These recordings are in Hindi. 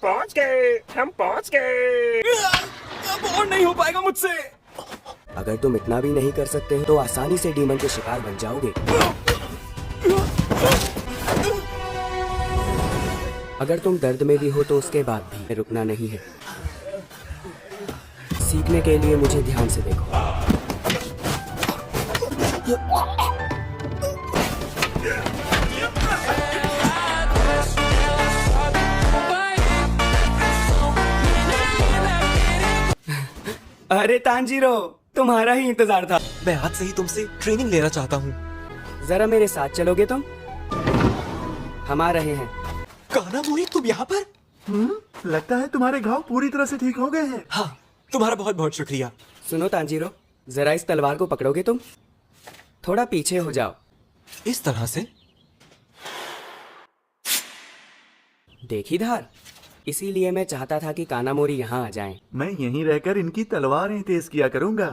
पहुंच गए, हम पहुंच गए। अब और नहीं हो पाएगा मुझसे। अगर तुम इतना भी नहीं कर सकते तो आसानी से डीमन के शिकार बन जाओगे। अगर तुम दर्द में भी हो तो उसके बाद भी रुकना नहीं है। सीखने के लिए मुझे ध्यान से देखो। अरे तांजीरो, तुम्हारा ही इंतजार था। मैं आज से ही तुमसे ट्रेनिंग लेना चाहता हूँ। जरा मेरे साथ चलोगे तुम? हम आ रहे हैं। कानामोरी, तुम यहाँ पर? लगता है तुम्हारे घाव पूरी तरह से ठीक हो गए हैं। हाँ, तुम्हारा बहुत बहुत शुक्रिया। सुनो तांजीरो, जरा इस तलवार को पकड़ोगे तुम? थोड़ा पीछे हो जाओ। इस तरह से? देखी धार, इसीलिए मैं चाहता था कि कानामोरी यहाँ आ जाएं। मैं यहीं रहकर इनकी तलवारें तेज किया करूंगा।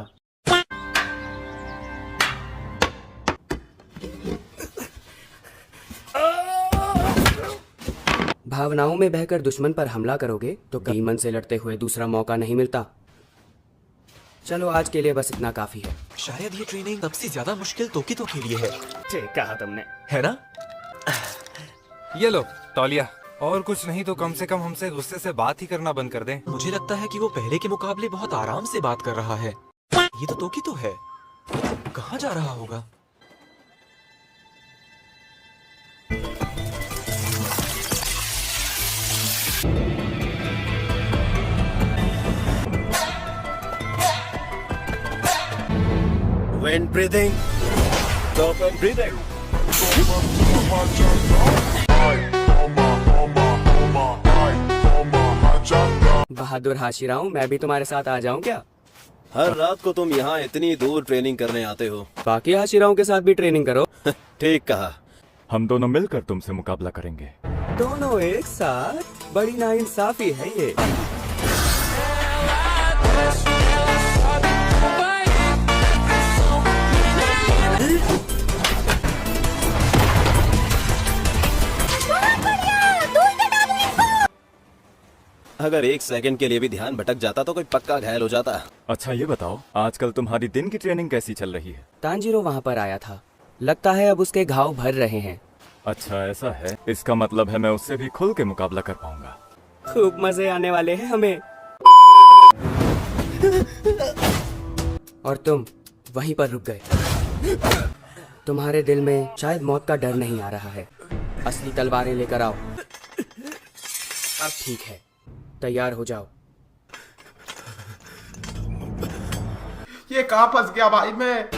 भावनाओं में बहकर दुश्मन पर हमला करोगे तो कभी मन से लड़ते हुए दूसरा मौका नहीं मिलता। चलो आज के लिए बस इतना काफी है। शायद ये ट्रेनिंग सबसे ज्यादा मुश्किल तोकितो के लिए है। ठीक कहा तुमने। है ना? ये लो तौलिया, और कुछ नहीं तो कम से कम हमसे गुस्से से बात ही करना बंद कर दें। मुझे लगता है कि वो पहले के मुकाबले बहुत आराम से बात कर रहा है। ये तो तोकितो है। कहाँ जा रहा होगा? Wind breathing, open breathing. बहादुर हाशिराओं, मैं भी तुम्हारे साथ आ जाऊं क्या? हर रात को तुम यहाँ इतनी दूर ट्रेनिंग करने आते हो। बाकी हाशिराओं के साथ भी ट्रेनिंग करो। ठीक कहा। हम दोनों मिलकर तुमसे मुकाबला करेंगे। दोनों एक साथ? बड़ी नाइंसाफी है ये। अगर एक सेकंड के लिए भी ध्यान भटक जाता तो कोई पक्का घायल हो जाता। अच्छा ये बताओ, आजकल तुम्हारी दिन की ट्रेनिंग कैसी चल रही है? तांजीरो वहाँ पर आया था, लगता है अब उसके घाव भर रहे हैं। अच्छा ऐसा है, इसका मतलब है मैं उससे भी खुल के मुकाबला कर पाऊंगा। खूब मजे आने वाले हैं हमें। और तुम वहीं पर रुक गए। तुम्हारे दिल में शायद मौत का डर नहीं आ रहा है। असली तलवारें लेकर आओ। अब ठीक है, तैयार हो जाओ। ये कहाँ फंस गया भाई मैं?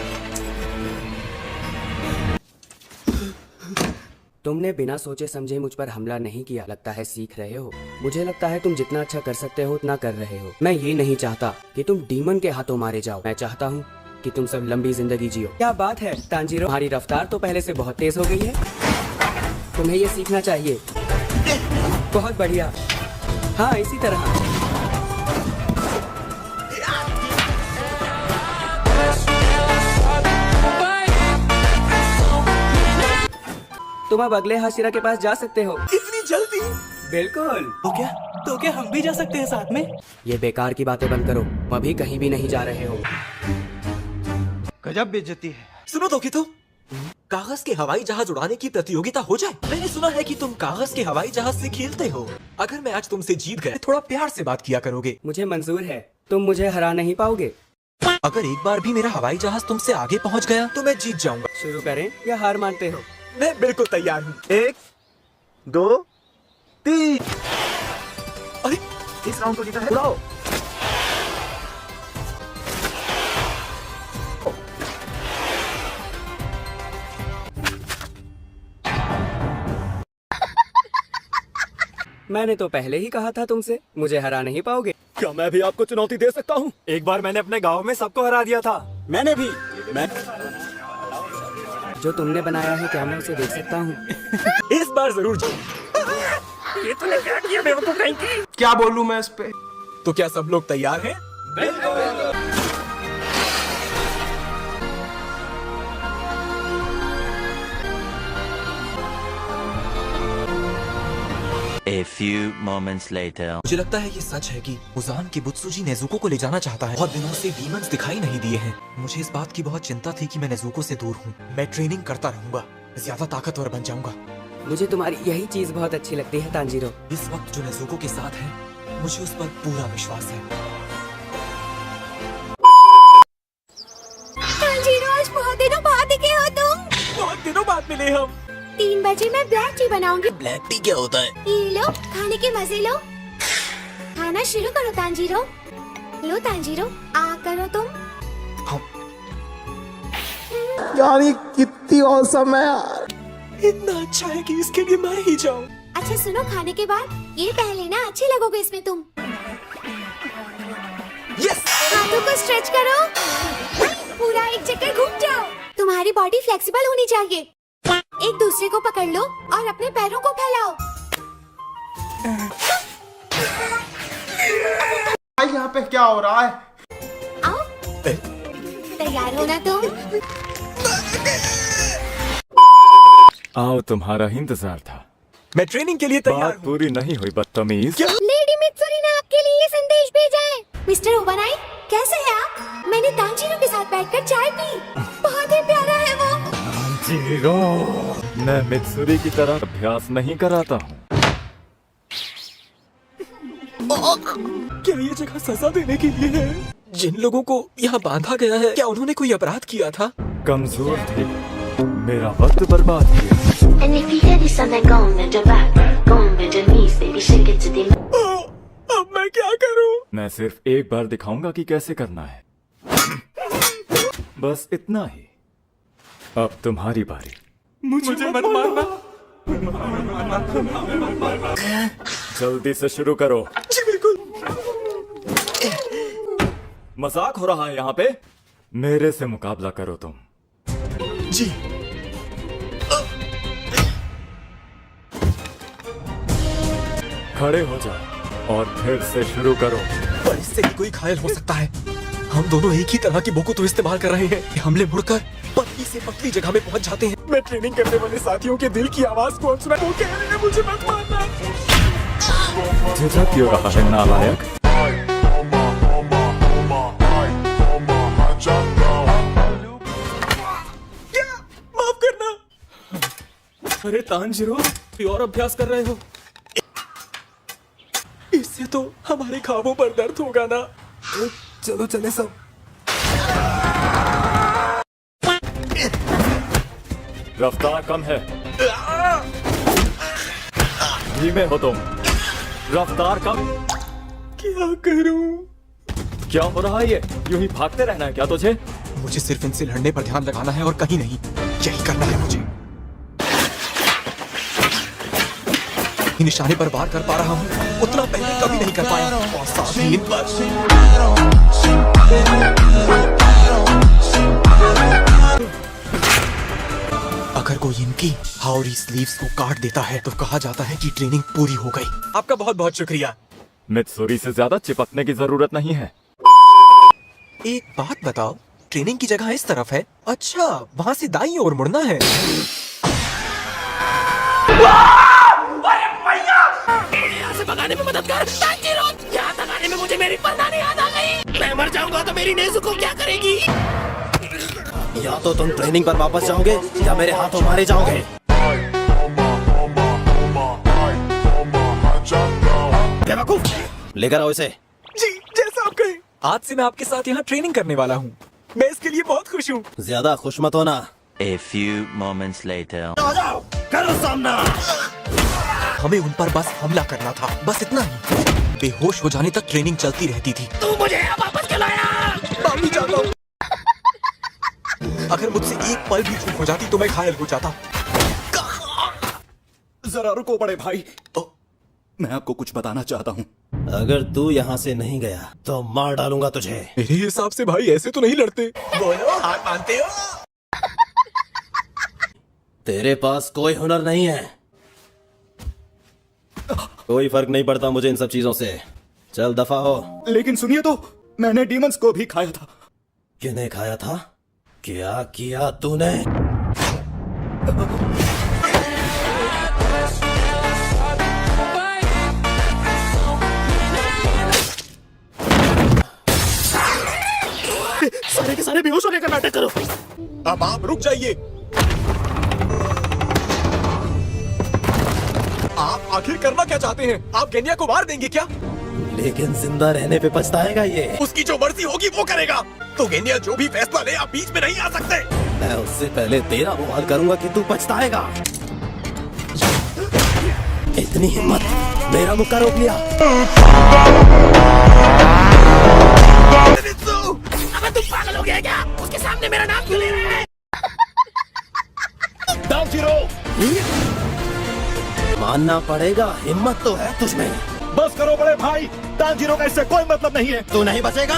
तुमने बिना सोचे समझे मुझ पर हमला नहीं किया। लगता है सीख रहे हो। मुझे लगता है तुम जितना अच्छा कर सकते हो उतना कर रहे हो। मैं ये नहीं चाहता कि तुम डीमन के हाथों मारे जाओ। मैं चाहता हूँ कि तुम सब लंबी जिंदगी जियो। क्या बात है तांजीरो, तुम्हारी रफ्तार तो पहले से बहुत तेज हो गई है। तुम्हें ये सीखना चाहिए। बहुत बढ़िया। हाँ, इसी तरह। तुम अब अगले हाशिरा के पास जा सकते हो। इतनी जल्दी? बिल्कुल। तो क्या हम भी जा सकते हैं साथ में? ये बेकार की बातें बंद करो। तुम अभी कहीं भी नहीं जा रहे हो। गजब बेइज्जती है। सुनो तोकितो, कागज के हवाई जहाज उड़ाने की प्रतियोगिता हो जाए। मैंने सुना है कि तुम कागज के हवाई जहाज से खेलते हो। अगर मैं आज तुमसे जीत गया, थोड़ा प्यार से बात किया करोगे? मुझे मंजूर है, तुम मुझे हरा नहीं पाओगे। अगर एक बार भी मेरा हवाई जहाज तुमसे आगे पहुंच गया तो मैं जीत जाऊंगा। शुरू करें या हार मानते हो? मैं बिल्कुल तैयार हूँ। 1, 2, 3। अरे इस राउंड को जीता है। उड़ाओ। मैंने तो पहले ही कहा था तुमसे, मुझे हरा नहीं पाओगे। क्या मैं भी आपको चुनौती दे सकता हूँ? एक बार मैंने अपने गांव में सबको हरा दिया था। मैंने भी। जो तुमने बनाया है क्या मैं उसे देख सकता हूँ? इस बार जरूर जीत। ये तूने क्या किया बेवकूफ कहीं की? क्या बोलूं मैं इस पे? तो क्या सब लोग तैयार हैं? A few moments later. मुझे लगता है ये सच है कि उजान किबुत्सुजी नेजुको को ले जाना चाहता है। बहुत दिनों से डीमंस दिखाई नहीं दिए हैं। मुझे इस बात की बहुत चिंता थी कि मैं नेजुको से दूर हूँ। मैं ट्रेनिंग करता रहूंगा, ज्यादा ताकतवर बन जाऊंगा। मुझे तुम्हारी यही चीज बहुत अच्छी लगती है तांजीरो। इस वक्त जो नेजुको के साथ है, मुझे उस पर पूरा विश्वास है। तांजीरो, आज बहुत दिनों बाद दिखे हो तुम। बहुत दिनों बाद मिले हम। 3 बजे मैं ब्लैक टी बनाऊंगी। ब्लैक टी क्या होता है? ये लो, खाने के मजे लो। खाना शुरू करो तांजीरो। लो तांजीरो, आ करो तुम। यार ये कितनी औसम है यार। इतना अच्छा है कि इसके लिए मर ही जाऊं। अच्छा सुनो, खाने के बाद ये पहन लेना, अच्छे लगोगे इसमें तुम। यस। हाथों को स्ट्रेच करो, पूरा एक चक्कर घूम जाओ। तुम्हारी बॉडी फ्लेक्सिबल होनी चाहिए। एक दूसरे को पकड़ लो और अपने पैरों को फैलाओ। भाई यहाँ पे क्या हो रहा है? आओ, तैयार हो ना तुम? आओ, तुम्हारा ही इंतजार था। मैं ट्रेनिंग के लिए तैयार बात हूँ। पूरी नहीं हुई बदतमीज। लेडी मित्सुरी ने आपके लिए ये संदेश भेजा है। मिस्टर ओबानाई, कैसे हैं आप? मैंने तांजीरो के साथ बैठकर चाय पी। बहुत ही प्यारा है वो। जीरो, मैं मित्सुरी की तरह अभ्यास नहीं कराता हूँ। क्या ये जगह सजा देने के लिए है? जिन लोगों को यहाँ बांधा गया है, क्या उन्होंने कोई अपराध किया था? कमजोर थे, मेरा वक्त बर्बाद किया। And if you hear this on the gong, then jump back, go on with your knees, baby, shake it to the. अब मैं क्या करूँ? मैं सिर्फ एक बार दिखाऊंगा कि कैसे करना है। बस इतना ही। अब तुम्हारी बारी। मुझे मत मारना। जल्दी से शुरू करो। जी बिल्कुल। मजाक हो रहा है यहाँ पे? मेरे से मुकाबला करो तुम। जी। खड़े हो जाओ और फिर से शुरू करो। पर इससे भी कोई घायल हो सकता है। हम दोनों एक ही तरह की बोकुतो इस्तेमाल कर रहे हैं। ये हमले मुड़कर पतली से पतली जगह में पहुंच जाते हैं। मैं ट्रेनिंग करने वाले साथियों के दिल की आवाज को सुना। वो कह रहे हैं मुझे मत मारना। झिझक क्यों रहा है नालायक? माफ करना। अरे तांजीरो, और अभ्यास कर रहे हो? इससे तो हमारे ख्वाबों पर दर्द होगा ना। चलो चले सब। रफ्तार कम है, धीमे हो तुम। रफ्तार कम। क्या करूं? क्या हो रहा है ये? यूं ही भागते रहना है क्या तुझे? मुझे सिर्फ इनसे लड़ने पर ध्यान लगाना है और कहीं नहीं। यही करना है मुझे। निशाने पर वार कर पा रहा हूँ, उतना पहले कभी नहीं कर पाया। और साथ ही इन पर अगर कोई इनकी हाउरी स्लीव्स को काट देता है तो कहा जाता है कि ट्रेनिंग पूरी हो गई। आपका बहुत बहुत शुक्रिया। मित्सुरी से ज्यादा चिपकने की जरूरत नहीं है। एक बात बताओ, ट्रेनिंग की जगह इस तरफ है? अच्छा, वहाँ से दाईं ओर मुड़ना है। भगाने में मदद कर तांजीरो। यहाँ तक आने में मुझे मेरी परदानी याद आ गई। मैं मर जाऊंगा तो मेरी नेजुको क्या करेगी? या तो तुम ट्रेनिंग पर वापस जाओगे या मेरे हाथों मारे जाओगे। बेवकूफ, लेकर आओ इसे। जी, जैसा आप कहें। आज से मैं आपके साथ यहाँ ट्रेनिंग करने वाला हूँ। मैं इसके लिए बहुत खुश हूँ। ज्यादा खुश मत होना। A few moments later. आ जाओ, करो सामना। हमें उन पर बस हमला करना था, बस इतना ही। बेहोश हो जाने तक ट्रेनिंग चलती रहती थी। तू मुझे यहाँ वापस क्यों लाया? माफी चाहता हूँ। अगर मुझसे एक पल भी चूक हो जाती तो मैं घायल हो जाता। जरा रुको बड़े भाई, मैं आपको कुछ बताना चाहता हूँ। अगर तू यहाँ से नहीं गया तो मार डालूंगा तुझे। मेरे हिसाब से भाई ऐसे तो नहीं लड़ते। बोलो, हार मानते हो? तेरे पास कोई हुनर नहीं है। कोई फर्क नहीं पड़ता मुझे इन सब चीजों से। चल दफा हो। लेकिन सुनिए तो, मैंने डीमंस को भी खाया था। किन्हें खाया था? क्या किया तूने? सारे बेहोश होने का नाटक करो। अब आप रुक जाइए। आप आखिर करना क्या चाहते हैं? आप गेनिया को मार देंगे क्या? लेकिन जिंदा रहने पे पछताएगा ये। उसकी जो मर्जी होगी वो करेगा। तो गेनिया जो भी फैसला ले, आप बीच में नहीं आ सकते। मैं उससे पहले तेरा वो हाल करूंगा कि तू पछताएगा। इतनी हिम्मत, मेरा मुक्का रोक लिया। अगर तुम पागल हो गया क्या? उसके सामने मेरा नाम क्यों ले रहे हैं? मानना पड़ेगा, हिम्मत तो है तुझमें। बस करो बड़े भाई, तांजीरो का इससे कोई मतलब नहीं है। तू नहीं बचेगा।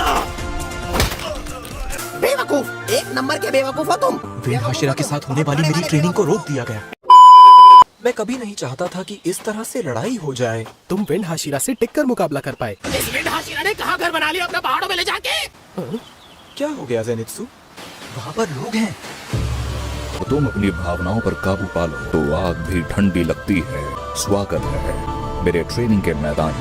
बेवकूफ, एक नंबर के बेवकूफ हो तुम। विन हाशिरा के साथ होने वाली मेरी ट्रेनिंग को रोक दिया गया। मैं कभी नहीं चाहता था कि इस तरह से लड़ाई हो जाए। तुम विंड हाशिरा से टिककर मुकाबला कर पाए। इस विंड हाशिरा ने कहाँ घर बना लिया अपना पहाड़ों में ले जाके? क्या हो गया ज़ेनित्सु? वहाँ पर लोग हैं। तुम अपनी भावनाओं पर काबू पालो तो आग भी ठंडी लगती है। स्वागत है मेरे ट्रेनिंग के मैदान।